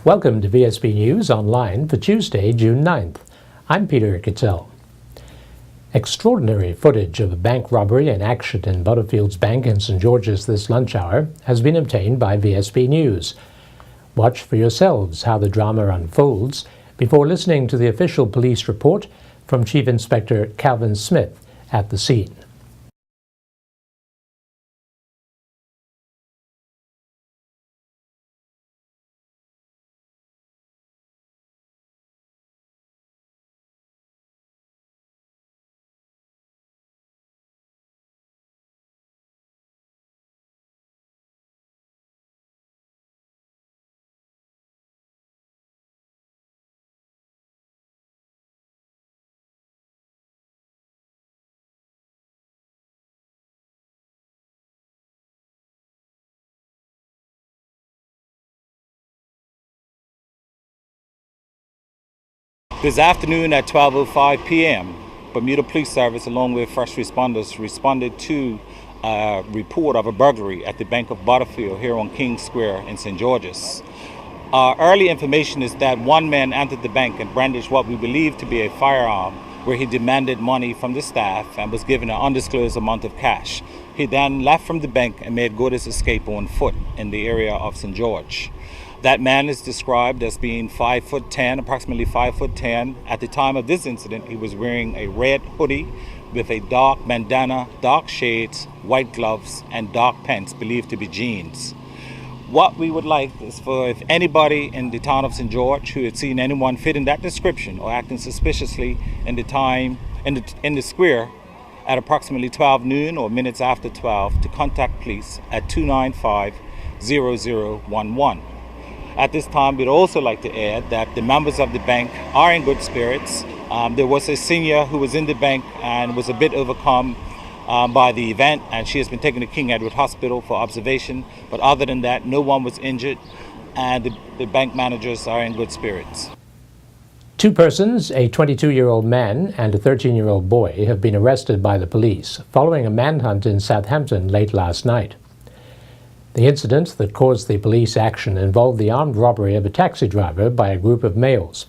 Welcome to VSB News Online for Tuesday, June 9th. I'm Peter Kittel. Extraordinary footage of a bank robbery in action in Butterfield's Bank in St. George's this lunch hour has been obtained by VSB News. Watch for yourselves how the drama unfolds before listening to the official police report from Chief Inspector Calvin Smith at the scene. This afternoon at 12:05 p.m., Bermuda Police Service, along with first responders, responded to a report of a burglary at the Bank of Butterfield here on King Square in St. George's. Our early information is that one man entered the bank and brandished what we believe to be a firearm, where he demanded money from the staff and was given an undisclosed amount of cash. He then left from the bank and made good his escape on foot in the area of St. George. That man is described as being 5'10", approximately 5'10". At the time of this incident, he was wearing a red hoodie with a dark bandana, dark shades, white gloves, and dark pants believed to be jeans. What we would like is for if anybody in the town of St. George who had seen anyone fitting that description or acting suspiciously in the square at approximately 12 noon or minutes after 12 to contact police at 295-0011. At this time, we'd also like to add that the members of the bank are in good spirits. There was a senior who was in the bank and was a bit overcome by the event, and she has been taken to King Edward Hospital for observation. But other than that, no one was injured, and the bank managers are in good spirits. Two persons, a 22-year-old man and a 13-year-old boy, have been arrested by the police following a manhunt in Southampton late last night. The incident that caused the police action involved the armed robbery of a taxi driver by a group of males.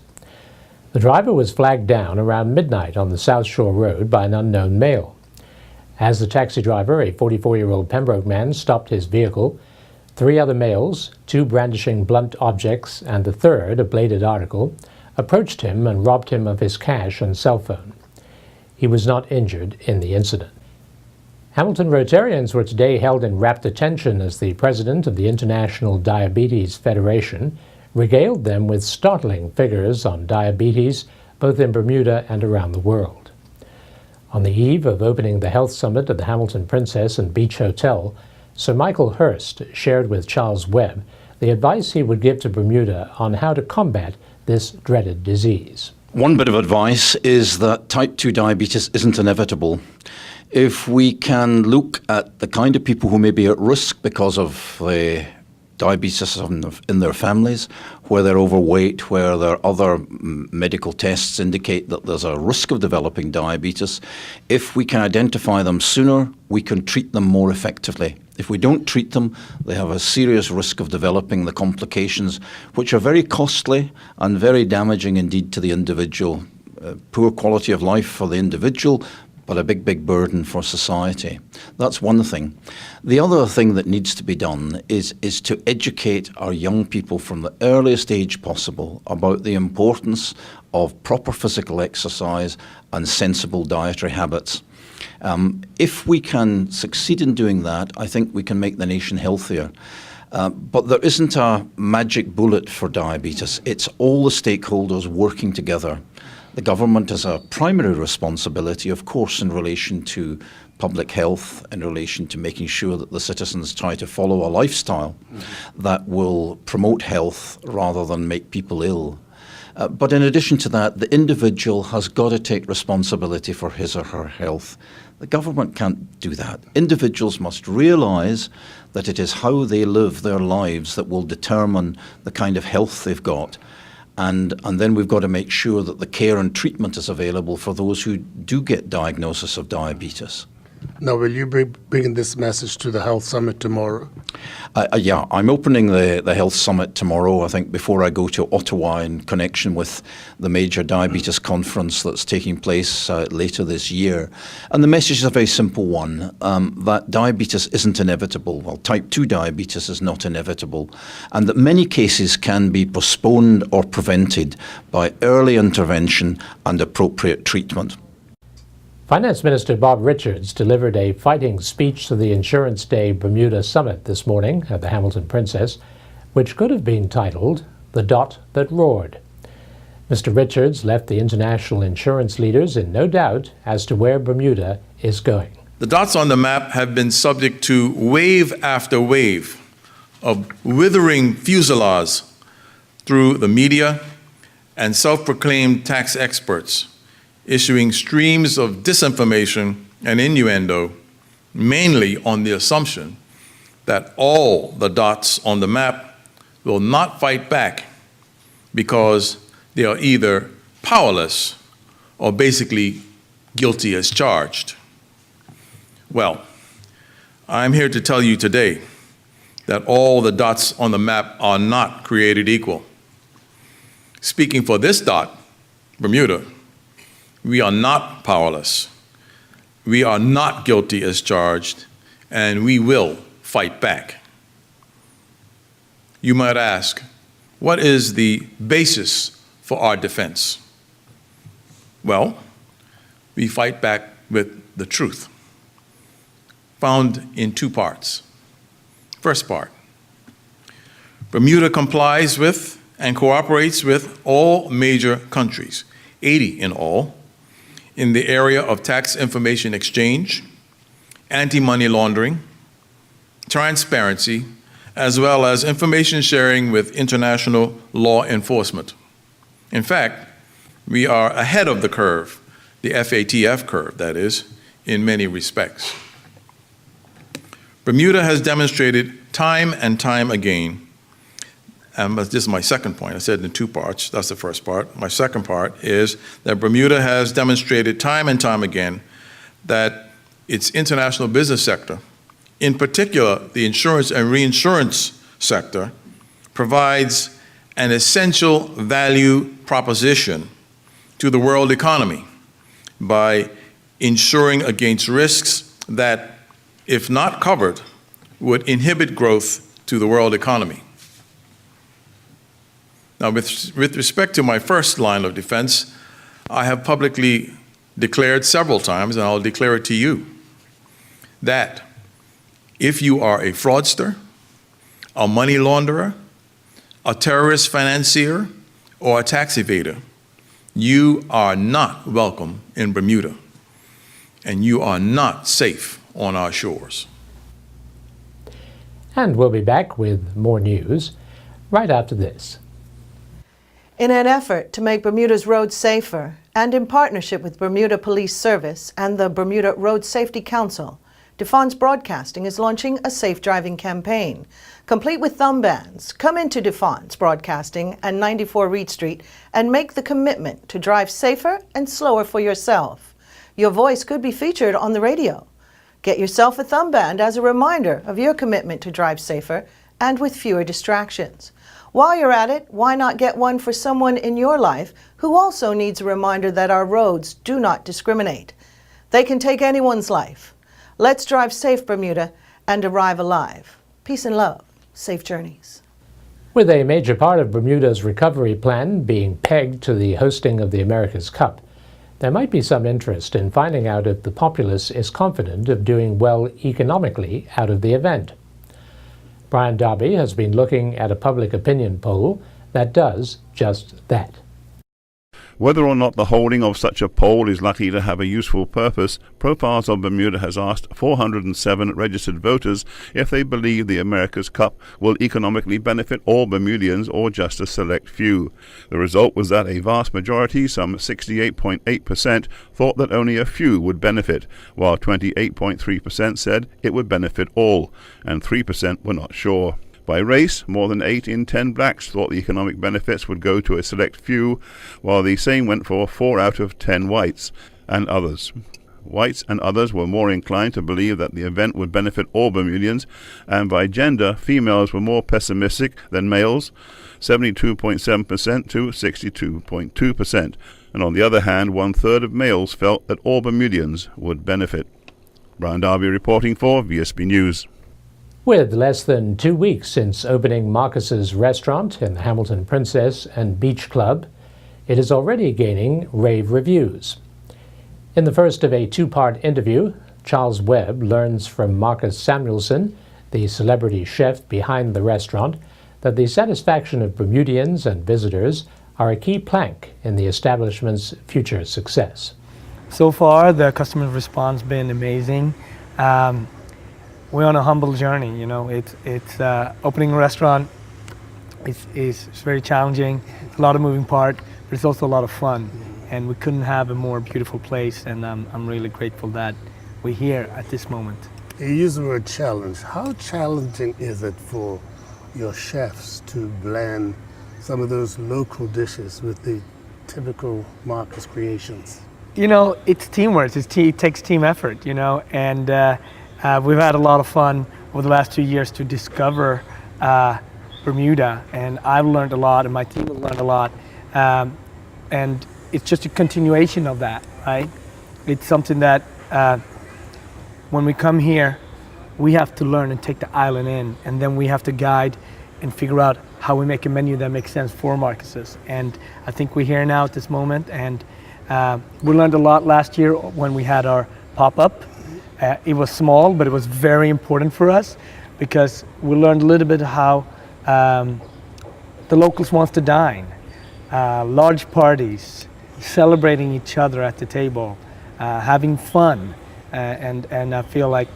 The driver was flagged down around midnight on the South Shore Road by an unknown male. As the taxi driver, a 44-year-old Pembroke man, stopped his vehicle, three other males, two brandishing blunt objects and the third, a bladed article, approached him and robbed him of his cash and cell phone. He was not injured in the incident. Hamilton Rotarians were today held in rapt attention as the president of the International Diabetes Federation regaled them with startling figures on diabetes both in Bermuda and around the world. On the eve of opening the health summit at the Hamilton Princess and Beach Hotel, Sir Michael Hurst shared with Charles Webb the advice he would give to Bermuda on how to combat this dreaded disease. One bit of advice is that type 2 diabetes isn't inevitable. If we can look at the kind of people who may be at risk because of diabetes in their families, where they're overweight, where their other medical tests indicate that there's a risk of developing diabetes, if we can identify them sooner, we can treat them more effectively. If we don't treat them, they have a serious risk of developing the complications, which are very costly and very damaging indeed to the individual. Poor quality of life for the individual, but a big burden for society. That's one thing. The other thing that needs to be done is to educate our young people from the earliest age possible about the importance of proper physical exercise and sensible dietary habits. If we can succeed in doing that, I think we can make the nation healthier. But there isn't a magic bullet for diabetes. It's all the stakeholders working together. The government has a primary responsibility, of course, in relation to public health, in relation to making sure that the citizens try to follow a lifestyle that will promote health rather than make people ill. But in addition to that, the individual has got to take responsibility for his or her health. The government can't do that. Individuals must realise that it is how they live their lives that will determine the kind of health they've got. And then we've got to make sure that the care and treatment is available for those who do get diagnosis of diabetes. Now, will you be bringing this message to the Health Summit tomorrow? Yeah, I'm opening the Health Summit tomorrow, I think, before I go to Ottawa in connection with the major diabetes conference that's taking place later this year. And the message is a very simple one, that diabetes isn't inevitable. Well, type 2 diabetes is not inevitable, and that many cases can be postponed or prevented by early intervention and appropriate treatment. Finance Minister Bob Richards delivered a fighting speech to the Insurance Day Bermuda Summit this morning at the Hamilton Princess, which could have been titled "The Dot That Roared." Mr. Richards left the international insurance leaders in no doubt as to where Bermuda is going. The dots on the map have been subject to wave after wave of withering fusillades through the media and self-proclaimed tax experts, issuing streams of disinformation and innuendo, mainly on the assumption that all the dots on the map will not fight back because they are either powerless or basically guilty as charged. Well, I'm here to tell you today that all the dots on the map are not created equal. Speaking for this dot, Bermuda, we are not powerless, we are not guilty as charged, and we will fight back. You might ask, what is the basis for our defense? Well, we fight back with the truth, found in two parts. First part, Bermuda complies with and cooperates with all major countries, 80 in all, in the area of tax information exchange, anti-money laundering, transparency, as well as information sharing with international law enforcement. In fact, we are ahead of the curve, the FATF curve, that is, in many respects. Bermuda has demonstrated time and time again, and this is my second point. I said in two parts. That's the first part. My second part is that Bermuda has demonstrated time and time again that its international business sector, in particular the insurance and reinsurance sector, provides an essential value proposition to the world economy by insuring against risks that, if not covered, would inhibit growth to the world economy. Now, with respect to my first line of defense, I have publicly declared several times, and I'll declare it to you, that if you are a fraudster, a money launderer, a terrorist financier, or a tax evader, you are not welcome in Bermuda, and you are not safe on our shores. And we'll be back with more news right after this. In an effort to make Bermuda's roads safer, and in partnership with Bermuda Police Service and the Bermuda Road Safety Council, DeFon's Broadcasting is launching a safe driving campaign. Complete with thumb bands, come into DeFon's Broadcasting and 94 Reed Street and make the commitment to drive safer and slower for yourself. Your voice could be featured on the radio. Get yourself a thumb band as a reminder of your commitment to drive safer and with fewer distractions. While you're at it, why not get one for someone in your life who also needs a reminder that our roads do not discriminate. They can take anyone's life. Let's drive safe, Bermuda, and arrive alive. Peace and love. Safe journeys. With a major part of Bermuda's recovery plan being pegged to the hosting of the America's Cup, there might be some interest in finding out if the populace is confident of doing well economically out of the event. Brian Darby has been looking at a public opinion poll that does just that. Whether or not the holding of such a poll is likely to have a useful purpose, Profiles of Bermuda has asked 407 registered voters if they believe the America's Cup will economically benefit all Bermudians or just a select few. The result was that a vast majority, some 68.8%, thought that only a few would benefit, while 28.3% said it would benefit all, and 3% were not sure. By race, more than 8 in 10 blacks thought the economic benefits would go to a select few, while the same went for 4 out of 10 whites and others. Whites and others were more inclined to believe that the event would benefit all Bermudians, and by gender, females were more pessimistic than males, 72.7% to 62.2%. And on the other hand, 1/3 of males felt that all Bermudians would benefit. Brian Darby reporting for VSB News. With less than 2 weeks since opening Marcus's restaurant in the Hamilton Princess and Beach Club, it is already gaining rave reviews. In the first of a two-part interview, Charles Webb learns from Marcus Samuelson, the celebrity chef behind the restaurant, that the satisfaction of Bermudians and visitors are a key plank in the establishment's future success. So far, the customer response been amazing. We're on a humble journey. You know, it's opening a restaurant is very challenging. A lot of moving part, but it's also a lot of fun. And we couldn't have a more beautiful place. And I'm really grateful that we're here at this moment. You use the word challenge. How challenging is it for your chefs to blend some of those local dishes with the typical Marcus creations? You know, it's teamwork. It takes team effort, you know, and we've had a lot of fun over the last 2 years to discover Bermuda, and I've learned a lot, and my team has learned a lot, and it's just a continuation of that, right? It's something that when we come here, we have to learn and take the island in, and then we have to guide and figure out how we make a menu that makes sense for Marcus's. And I think we're here now at this moment, and we learned a lot last year when we had our pop-up. It was small, but it was very important for us because we learned a little bit how the locals want to dine. Large parties, celebrating each other at the table, having fun, and I feel like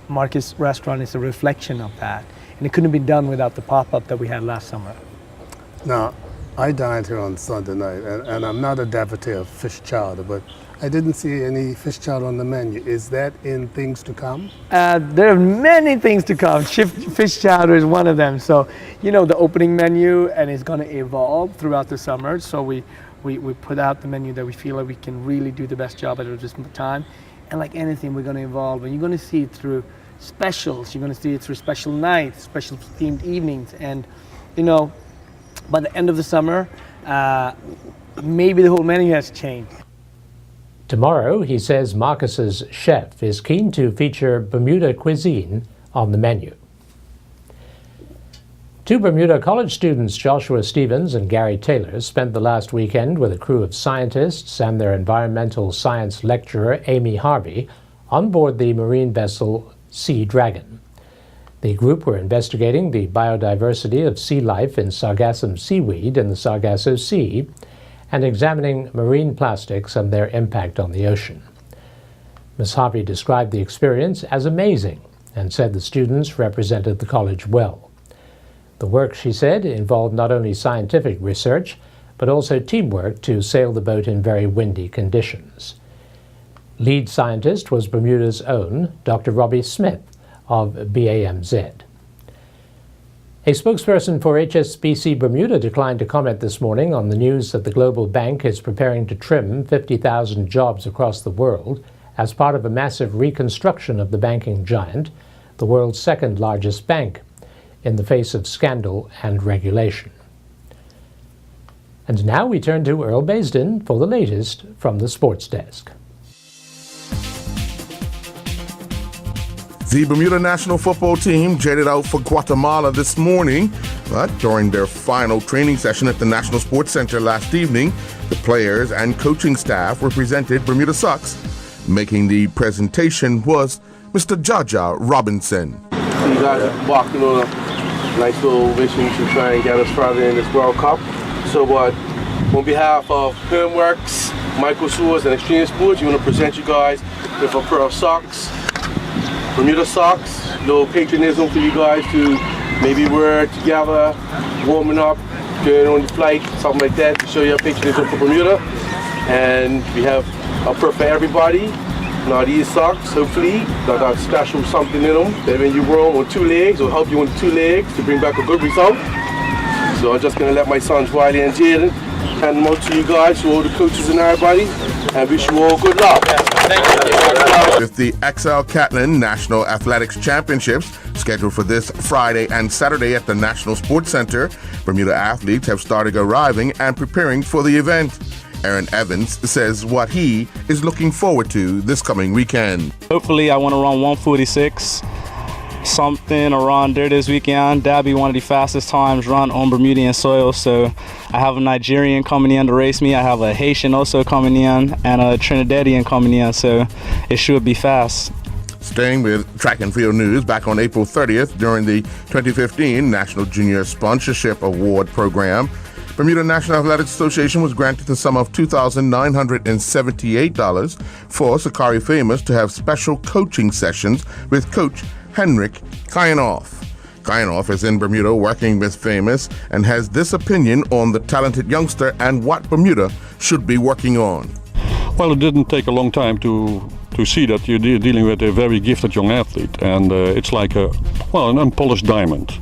Marcus Restaurant is a reflection of that. And it couldn't be done without the pop-up that we had last summer. Now, I dined here on Sunday night, and I'm not a devotee of fish chowder, but I didn't see any fish chowder on the menu. Is that in things to come? There are many things to come. Fish chowder is one of them. So, you know, the opening menu, and it's going to evolve throughout the summer. So we put out the menu that we feel like we can really do the best job at this time. And like anything, we're going to evolve, and you're going to see it through specials. You're going to see it through special nights, special themed evenings, and you know, by the end of the summer, maybe the whole menu has changed. Tomorrow, he says Marcus's chef is keen to feature Bermuda cuisine on the menu. Two Bermuda college students, Joshua Stevens and Gary Taylor, spent the last weekend with a crew of scientists and their environmental science lecturer, Amy Harvey, on board the marine vessel Sea Dragon. The group were investigating the biodiversity of sea life in sargassum seaweed in the Sargasso Sea and examining marine plastics and their impact on the ocean. Ms. Harvey described the experience as amazing and said the students represented the college well. The work, she said, involved not only scientific research, but also teamwork to sail the boat in very windy conditions. Lead scientist was Bermuda's own Dr. Robbie Smith of BAMZ. A spokesperson for HSBC Bermuda declined to comment this morning on the news that the global bank is preparing to trim 50,000 jobs across the world as part of a massive reconstruction of the banking giant, the world's second largest bank, in the face of scandal and regulation. And now we turn to Earl Baisden for the latest from the sports desk. The Bermuda national football team jetted out for Guatemala this morning, but during their final training session at the National Sports Center last evening, the players and coaching staff represented Bermuda Sucks. Making the presentation was Mr. Jaja Robinson. So you guys are walking on a nice little mission to try and get us further in this World Cup. So on behalf of Permworks, Michael Sewers, and Extreme Sports, we want to present you guys with a pair of socks. Bermuda socks, a little patriotism for you guys to maybe wear together, warming up, going on the flight, something like that, to show your patriotism for Bermuda. And we have a pair for everybody. Now these socks, hopefully, that got special something in them, that when you wear them on 2 legs, will help you on 2 legs to bring back a good result. So I'm just gonna let my sons Wiley and Jaden hand them out to you guys, to all the coaches and everybody, and wish you all good luck. With the XL Catlin National Athletics Championships scheduled for this Friday and Saturday at the National Sports Center, Bermuda athletes have started arriving and preparing for the event. Aaron Evans says what he is looking forward to this coming weekend. Hopefully I want to run 146, something around there this weekend. That'll be one of the fastest times run on Bermudian soil. So I have a Nigerian coming in to race me. I have a Haitian also coming in and a Trinidadian coming in. So it should be fast. Staying with track and field news, back on April 30th during the 2015 National Junior Sponsorship Award Program, Bermuda National Athletics Association was granted the sum of $2,978 for Sakari Famous to have special coaching sessions with Coach Henrik Kayanoff. Kayanoff is in Bermuda working with Famous and has this opinion on the talented youngster and what Bermuda should be working on. Well, it didn't take a long time to see that you're dealing with a very gifted young athlete, and it's like an unpolished diamond.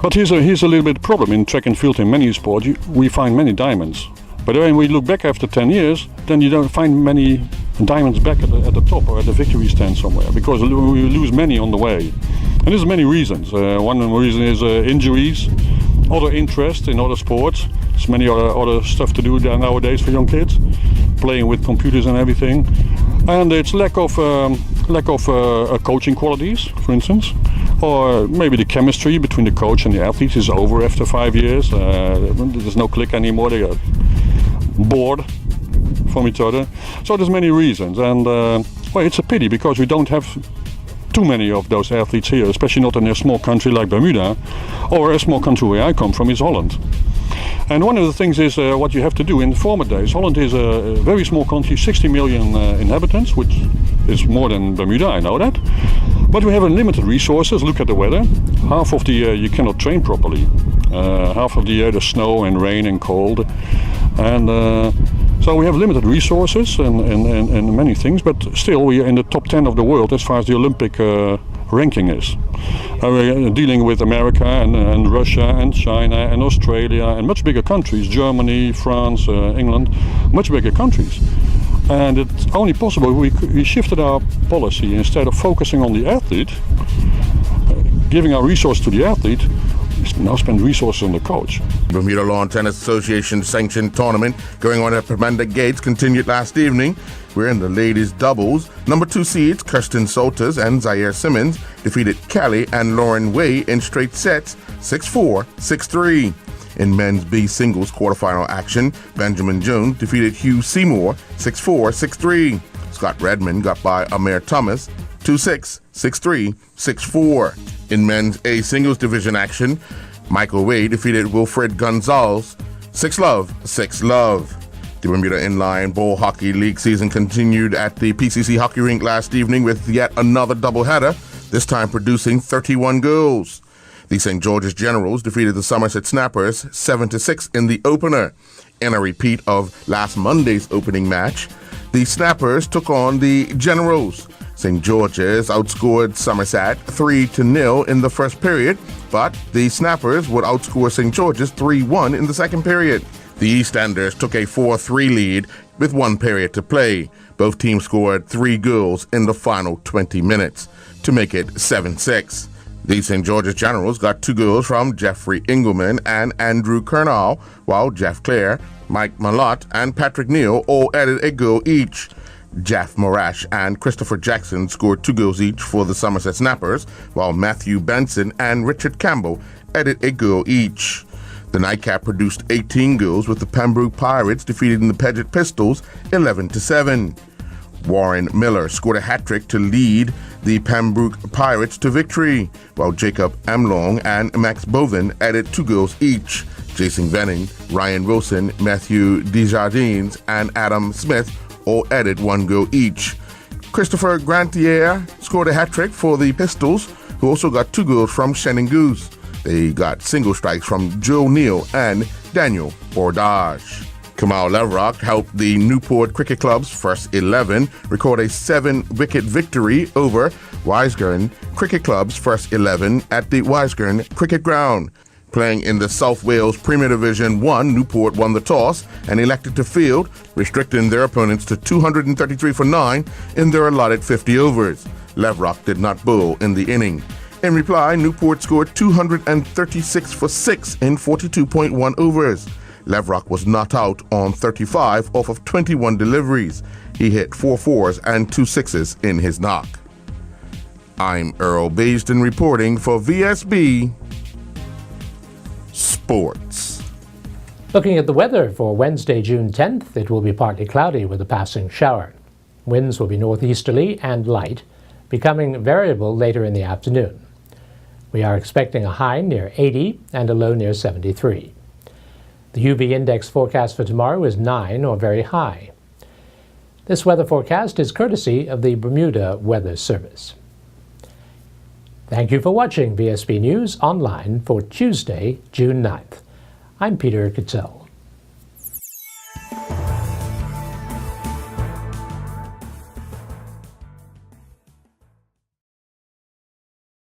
But here's a little bit problem in track and field. In many sports, we find many diamonds. But when we look back after 10 years, then you don't find many diamonds back at the top or at the victory stand somewhere, because we lose many on the way. And there's many reasons. One reason is injuries, other interest in other sports. There's many other stuff to do nowadays for young kids, playing with computers and everything. And it's lack of coaching qualities, for instance. Or maybe the chemistry between the coach and the athletes is over after 5 years. There's no click anymore. They are bored from each other. So there's many reasons. And it's a pity because we don't have too many of those athletes here, especially not in a small country like Bermuda, or a small country where I come from is Holland. And one of the things is what you have to do in the former days. Holland is a very small country, 60 million inhabitants, which is more than Bermuda, I know that. But we have limited resources. Look at the weather. Half of the year you cannot train properly. Half of the year there's snow and rain and cold. And so we have limited resources and many things, but still we are in the top 10 of the world as far as the Olympic ranking is. We're dealing with America and Russia and China and Australia and much bigger countries, Germany, France, England, much bigger countries. And it's only possible we shifted our policy. Instead of focusing on the athlete, giving our resource to the athlete, we now spend resources on the coach. Bermuda Lawn Tennis Association sanctioned tournament going on at Bermuda Gates continued last evening. We're in the ladies' doubles. Number 2 seeds Kirsten Solters and Zaire Simmons defeated Callie and Lauren Way in straight sets, 6-4, 6-3. In men's B singles quarterfinal action, Benjamin Jones defeated Hugh Seymour 6-4, 6-3. Scott Redmond got by Amir Thomas 2-6, 6-3, 6-4. In men's A singles division action, Michael Way defeated Wilfred Gonzalez 6-love, 6-love. The Bermuda Inline Bowl Hockey League season continued at the PCC hockey rink last evening with yet another doubleheader, this time producing 31 goals. The St. George's Generals defeated the Somerset Snappers 7-6 in the opener. In a repeat of last Monday's opening match, the Snappers took on the Generals. St. George's outscored Somerset 3-0 in the first period, but the Snappers would outscore St. George's 3-1 in the second period. The Eastenders took a 4-3 lead with 1 period to play. Both teams scored 3 goals in the final 20 minutes to make it 7-6. The St. George's Generals got 2 goals from Jeffrey Engelman and Andrew Kernal, while Jeff Clare, Mike Malott, and Patrick Neal all added a goal each. Jeff Morash and Christopher Jackson scored 2 goals each for the Somerset Snappers, while Matthew Benson and Richard Campbell added a goal each. The Nightcap produced 18 goals with the Pembroke Pirates defeating the Paget Pistols 11-7. Warren Miller scored a hat-trick to lead the Pembroke Pirates to victory, while Jacob Amlong and Max Bovin added 2 goals each. Jason Venning, Ryan Wilson, Matthew Desjardins, and Adam Smith all added 1 goal each. Christopher Grantier scored a hat-trick for the Pistols, who also got 2 goals from Shannon Goose. They got single strikes from Joe Neal and Daniel Bordage. Kamal Leverock helped the Newport Cricket Club's first 11 record a 7-wicket victory over Wiseburn Cricket Club's first 11 at the Wiseburn Cricket Ground. Playing in the South Wales Premier Division 1, Newport won the toss and elected to field, restricting their opponents to 233 for 9 in their allotted 50 overs. Levrock did not bowl in the inning. In reply, Newport scored 236 for 6 in 42.1 overs. Levrock was not out on 35 off of 21 deliveries. He hit 4 fours and 2 sixes in his knock. I'm Earl Baisden reporting for VSB Sports. Looking at the weather for Wednesday, June 10th, it will be partly cloudy with a passing shower. Winds will be northeasterly and light, becoming variable later in the afternoon. We are expecting a high near 80 and a low near 73. The UV index forecast for tomorrow is 9 or very high. This weather forecast is courtesy of the Bermuda Weather Service. Thank you for watching VSB News Online for Tuesday, June 9th. I'm Peter Kitzel.